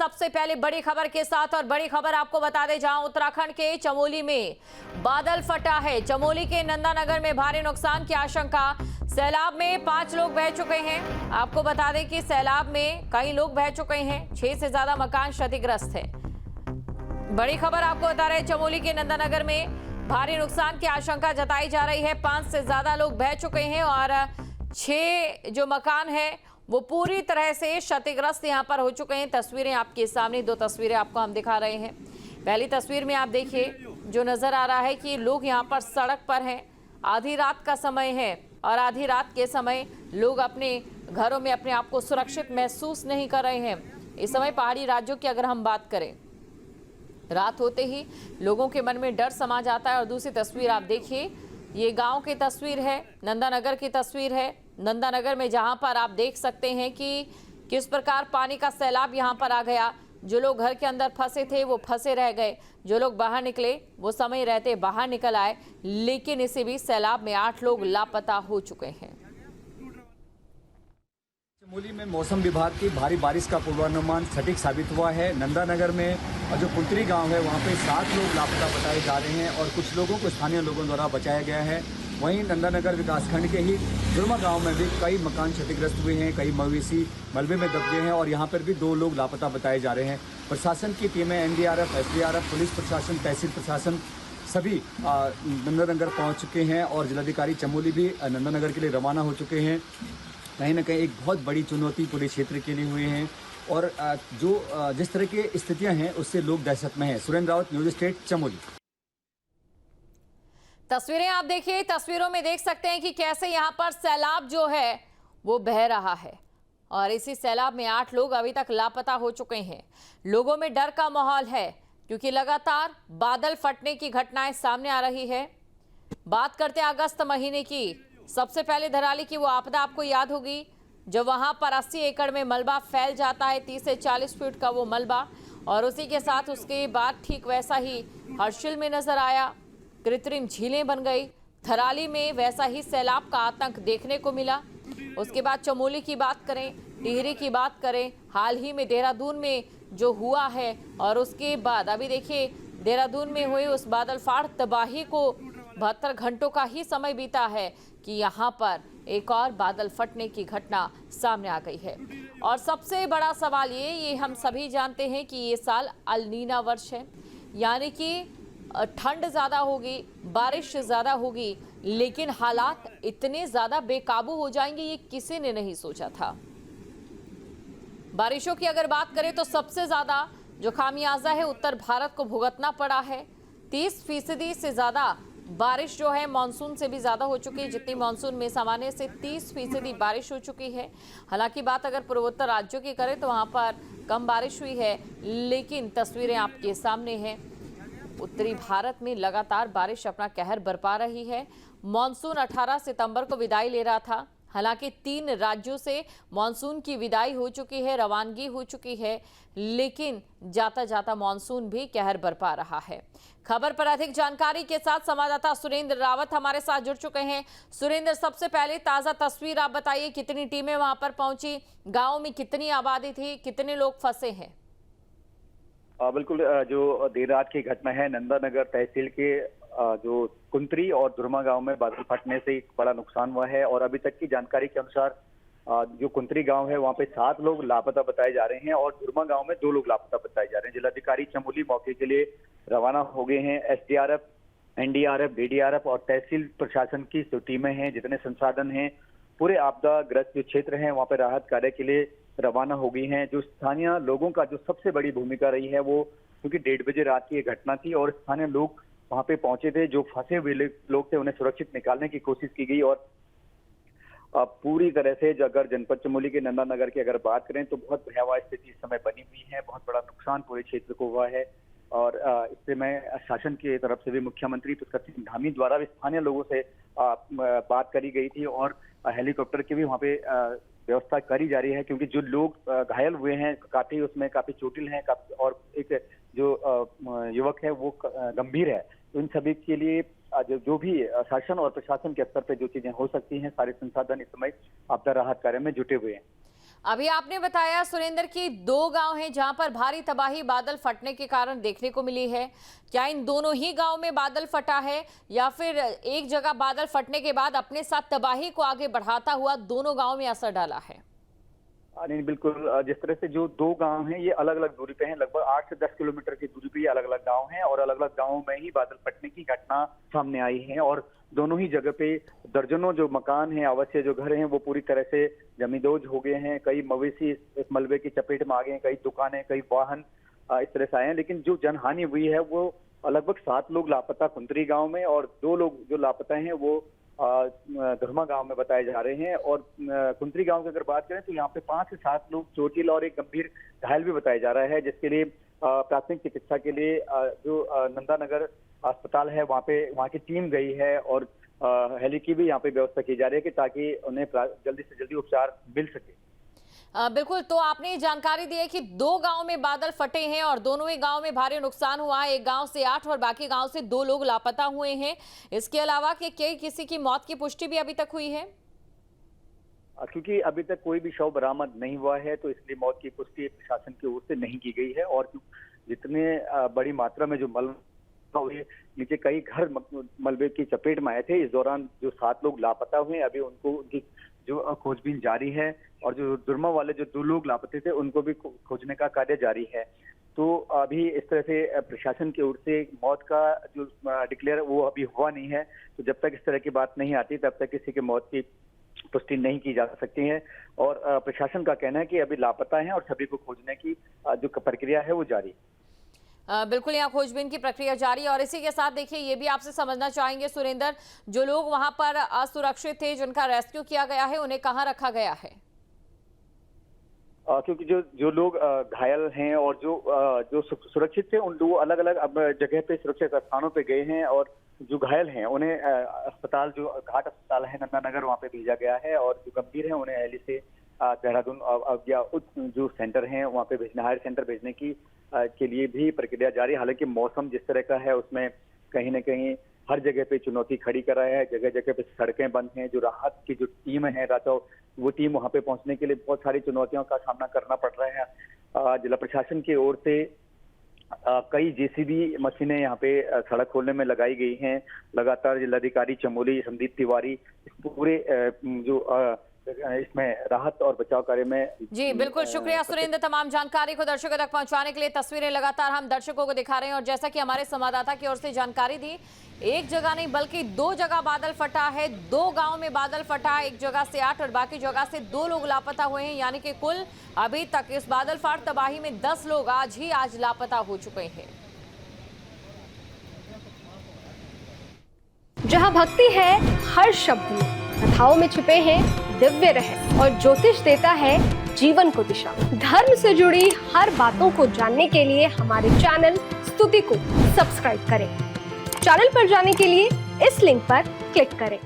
सबसे पहले बड़ी खबर के साथ, और बड़ी खबर आपको बता दें जहां उत्तराखंड के चमोली में बादल फटा है। चमोली के नंदानगर में भारी नुकसान की आशंका। सैलाब में 5 लोग बह चुके हैं। आपको बता दें कि सैलाब में कई लोग बह चुके हैं। 6 से ज्यादा मकान क्षतिग्रस्त है। बड़ी खबर आपको बता रहे हैं, चमोली के नंदानगर में भारी नुकसान की आशंका जताई जा रही है। 5 से ज्यादा लोग बह चुके हैं और 6 जो मकान है वो पूरी तरह से क्षतिग्रस्त यहां पर हो चुके हैं। तस्वीरें आपके सामने, 2 तस्वीरें आपको हम दिखा रहे हैं। पहली तस्वीर में आप देखिए, जो नजर आ रहा है कि लोग यहां पर सड़क पर हैं। आधी रात का समय है और आधी रात के समय लोग अपने घरों में अपने आप को सुरक्षित महसूस नहीं कर रहे हैं। इस समय पहाड़ी राज्यों की अगर हम बात करें, रात होते ही लोगों के मन में डर समा जाता है। और दूसरी तस्वीर आप देखिए, ये गांव की तस्वीर है, नंदानगर की तस्वीर है। नंदानगर में जहां पर आप देख सकते हैं कि किस प्रकार पानी का सैलाब यहां पर आ गया। जो लोग घर के अंदर फंसे थे वो फंसे रह गए, जो लोग बाहर निकले वो समय रहते बाहर निकल आए। लेकिन इसी बीच सैलाब में 8 लोग लापता हो चुके हैं। चमोली में मौसम विभाग की भारी बारिश का पूर्वानुमान सटीक साबित हुआ है। नंदानगर में जो कुंतरी गांव है वहां पे 7 लोग लापता बताए जा रहे हैं और कुछ लोगों को स्थानीय लोगों द्वारा बचाया गया है। वहीं नंदानगर विकासखंड के ही दुर्मा गांव में भी कई मकान क्षतिग्रस्त हुए हैं, कई मवेशी मलबे में दब गए हैं और यहाँ पर भी 2 लोग लापता बताए जा रहे हैं। प्रशासन की टीमें NDRF, SDRF, पुलिस प्रशासन, तहसील प्रशासन सभी नंदानगर पहुँच चुके हैं और जिलाधिकारी चमोली भी नंदानगर के लिए रवाना हो चुके हैं। कहीं ना कहीं एक बहुत बड़ी चुनौती पूरे क्षेत्र के लिए हुए हैं और जिस तरह की स्थितियां हैं उससे लोग दहशत में हैं। Surendra Rawat, news state, Chamoli. तस्वीरें आप देखिए, तस्वीरों में देख सकते हैं कि कैसे यहां पर सैलाब जो है वो बह रहा है और इसी सैलाब में 8 लोग अभी तक लापता हो चुके हैं। लोगों में डर का माहौल है क्योंकि लगातार बादल फटने की घटनाएं सामने आ रही है। बात करते हैं अगस्त महीने की। सबसे पहले धराली की वो आपदा आपको याद होगी, जब वहां पर 80 एकड़ में मलबा फैल जाता है, 30 से 40 फीट का वो मलबा। और उसी के साथ उसके बाद ठीक वैसा ही हर्षिल में नजर आया, कृत्रिम झीलें बन गई। धराली में वैसा ही सैलाब का आतंक देखने को मिला। उसके बाद चमोली की बात करें, टिहरी की बात करें, हाल ही में देहरादून में जो हुआ है, और उसके बाद अभी देखिए देहरादून में हुई उस बादल फाड़ तबाही को 72 घंटों का ही समय बीता है कि यहाँ पर एक और बादल फटने की घटना सामने आ गई है। और सबसे बड़ा सवाल ये हम सभी जानते हैं कि ये साल अल नीना वर्ष है, यानी कि ठंड ज़्यादा होगी, बारिश ज़्यादा होगी, लेकिन हालात इतने ज़्यादा बेकाबू हो जाएंगे ये किसी ने नहीं सोचा था। बारिशों की अगर बात करें तो सबसे ज़्यादा जो खामियाजा है उत्तर भारत को भुगतना पड़ा है। 30% से ज़्यादा बारिश जो है मानसून से भी ज़्यादा हो चुकी है। जितनी मानसून में सामान्य से 30% बारिश हो चुकी है। हालांकि बात अगर पूर्वोत्तर राज्यों की करें तो वहाँ पर कम बारिश हुई है, लेकिन तस्वीरें आपके सामने हैं। उत्तरी भारत में लगातार बारिश अपना कहर बरपा रही है। मानसून 18 सितंबर को विदाई ले रहा था। हालांकि 3 राज्यों से मानसून की विदाई हो चुकी है, रवानगी हो चुकी है, लेकिन जाता जाता मानसून भी कहर बरपा रहा है। खबर पर अधिक जानकारी के साथ संवाददाता सुरेंद्र रावत हमारे साथ जुड़ चुके हैं। सुरेंद्र, सबसे पहले ताजा तस्वीर आप बताइए, कितनी टीमें वहां पर पहुंची, गांव में कितनी आबादी थी, कितने लोग फंसे हैं? बिल्कुल, जो देर रात की घटना है, नंदानगर तहसील के जो कुंतरी और दुर्मा गांव में बादल फटने से एक बड़ा नुकसान हुआ है और अभी तक की जानकारी के अनुसार जो कुंतरी गांव है वहां पे 7 लोग लापता बताए जा रहे हैं और दुर्मा गांव में 2 लोग लापता बताए जा रहे हैं। जिलाधिकारी चमोली मौके के लिए रवाना हो गए हैं। SDRF, NDRF, DDRF और तहसील प्रशासन की जो टीमें हैं, जितने संसाधन हैं, पूरे आपदाग्रस्त जो क्षेत्र हैं वहां पर राहत कार्य के लिए रवाना हो गई हैं। जो स्थानीय लोगों का जो सबसे बड़ी भूमिका रही है वो, क्योंकि 1:30 बजे रात की ये घटना थी और स्थानीय लोग वहां पे पहुंचे थे। जो फंसे हुए लोग थे उन्हें सुरक्षित निकालने की कोशिश की गई और पूरी तरह से अगर जनपद चमोली के नंदानगर की अगर बात करें तो बहुत भयावह स्थिति इस समय बनी हुई है। बहुत बड़ा नुकसान पूरे क्षेत्र को हुआ है और इससे मैं शासन की तरफ से भी मुख्यमंत्री पुष्कर सिंह धामी द्वारा भी स्थानीय लोगों से बात करी गई थी और हेलीकॉप्टर की भी वहाँ पे व्यवस्था करी जा रही है, क्योंकि जो लोग घायल हुए हैं उसमें काफी चोटिल हैं और एक जो युवक है वो गंभीर है। तो इन सभी के लिए जो भी शासन और प्रशासन के स्तर पे जो चीजें हो सकती हैं, सारे संसाधन इस समय आपदा राहत कार्य में जुटे हुए हैं। अभी आपने बताया सुरेंद्र की 2 गांव हैं जहां पर भारी तबाही बादल फटने के कारण देखने को मिली है। क्या इन दोनों ही गांव में बादल फटा है या फिर एक जगह बादल फटने के बाद अपने साथ तबाही को आगे बढ़ाता हुआ दोनों गांव में असर डाला है? नहीं, बिल्कुल। जिस तरह से जो 2 गांव हैं ये अलग अलग दूरी पे हैं, लगभग 8 से 10 किलोमीटर की दूरी पे ये अलग अलग गांव हैं और अलग अलग गांवों में ही बादल फटने की घटना सामने आई है। और दोनों ही जगह पे दर्जनों जो मकान हैं, आवासीय जो घर हैं, वो पूरी तरह से जमींदोज हो गए हैं। कई मवेशी इस मलबे की चपेट में आ गए हैं, कई दुकानें, कई वाहन इस तरह से आए हैं। लेकिन जो जनहानि हुई है वो लगभग 7 लोग लापता कुंतरी गांव में और 2 लोग जो लापता हैं वो धुरमा गांव में बताए जा रहे हैं। और कुंतरी गांव की अगर बात करें तो यहाँ पे 5 से 7 लोग चोटिल और एक गंभीर घायल भी बताया जा रहा है, जिसके लिए प्राथमिक चिकित्सा के लिए जो नंदानगर अस्पताल है वहाँ की टीम गई है और हेली की भी यहाँ पे व्यवस्था की जा रही है कि ताकि उन्हें जल्दी से जल्दी उपचार मिल सके। बिल्कुल, तो आपने ये जानकारी दी है कि 2 गांव में बादल फटे हैं और दोनों ही गांव में भारी नुकसान हुआ है। एक गांव से 8 और बाकी गांव से 2 लोग लापता हुए हैं। इसके अलावा किसी की मौत की पुष्टि भी अभी तक हुई है? क्योंकि अभी तक कोई भी शव बरामद नहीं हुआ है तो इसलिए मौत की पुष्टि प्रशासन की ओर से नहीं की गई है। और जितने बड़ी मात्रा में जो मलबा हुए, नीचे कई घर मलबे की चपेट में आए थे, इस दौरान जो 7 लोग लापता हुए, अभी उनकी जो खोजबीन जारी है। और जो दुर्मा वाले जो 2 लोग लापते थे उनको भी खोजने का कार्य जारी है। तो अभी इस तरह से प्रशासन की ओर से मौत का जो डिक्लेयर वो अभी हुआ नहीं है। तो जब तक इस तरह की बात नहीं आती तब तक किसी की मौत की पुष्टि नहीं की जा सकती है। और प्रशासन का कहना है कि अभी लापता हैं और सभी को खोजने की जो प्रक्रिया है वो जारी है। बिल्कुल, यहाँ खोजबीन की प्रक्रिया जारी है। और इसी के साथ देखिए ये भी आपसे समझना चाहेंगे सुरेंद्र, जो लोग वहां पर असुरक्षित थे, जिनका रेस्क्यू किया गया है, उन्हें कहाँ रखा गया है? क्योंकि जो लोग घायल हैं और जो सुरक्षित थे उन लोग अलग अलग अब जगह पे सुरक्षित स्थानों पे गए हैं। और जो घायल हैं उन्हें अस्पताल, जो घाट अस्पताल है नंदानगर, वहाँ पे भेजा गया है। और जो गंभीर हैं उन्हें दिल्ली से देहरादून या जो सेंटर हैं वहाँ पे भेजना, हायर सेंटर भेजने की के लिए भी प्रक्रिया जारी। हालांकि मौसम जिस तरह का है उसमें कहीं न कहीं हर जगह पे चुनौती खड़ी कर रहा है। जगह जगह पे सड़कें बंद हैं। जो राहत की जो टीम है राजौ, वो टीम वहाँ पे पहुंचने के लिए बहुत सारी चुनौतियों का सामना करना पड़ रहा है। जिला प्रशासन की ओर से कई जेसीबी मशीनें यहाँ पे सड़क खोलने में लगाई गई हैं। लगातार जिलाधिकारी चमोली संदीप तिवारी इस पूरे जो इसमें राहत और बचाव कार्य में। जी बिल्कुल, शुक्रिया सुरेंद्र तमाम जानकारी को दर्शकों तक पहुंचाने के लिए। तस्वीरें लगातार हम दर्शकों को दिखा रहे हैं और जैसा कि हमारे संवाददाता की ओर से जानकारी दी, एक जगह नहीं बल्कि 2 जगह बादल फटा है। 2 गांव में बादल फटा, एक जगह से 8 और बाकी जगह से 2 लोग लापता हुए हैं। यानी कि कुल अभी तक इस बादल फाट तबाही में 10 लोग आज लापता हो चुके हैं। जहां भक्ति है हर शब्द में, कथाओं में छुपे हैं दिव्य रहस्य और ज्योतिष देता है जीवन को दिशा। धर्म से जुड़ी हर बातों को जानने के लिए हमारे चैनल स्तुति को सब्सक्राइब करें। चैनल पर जाने के लिए इस लिंक पर क्लिक करें।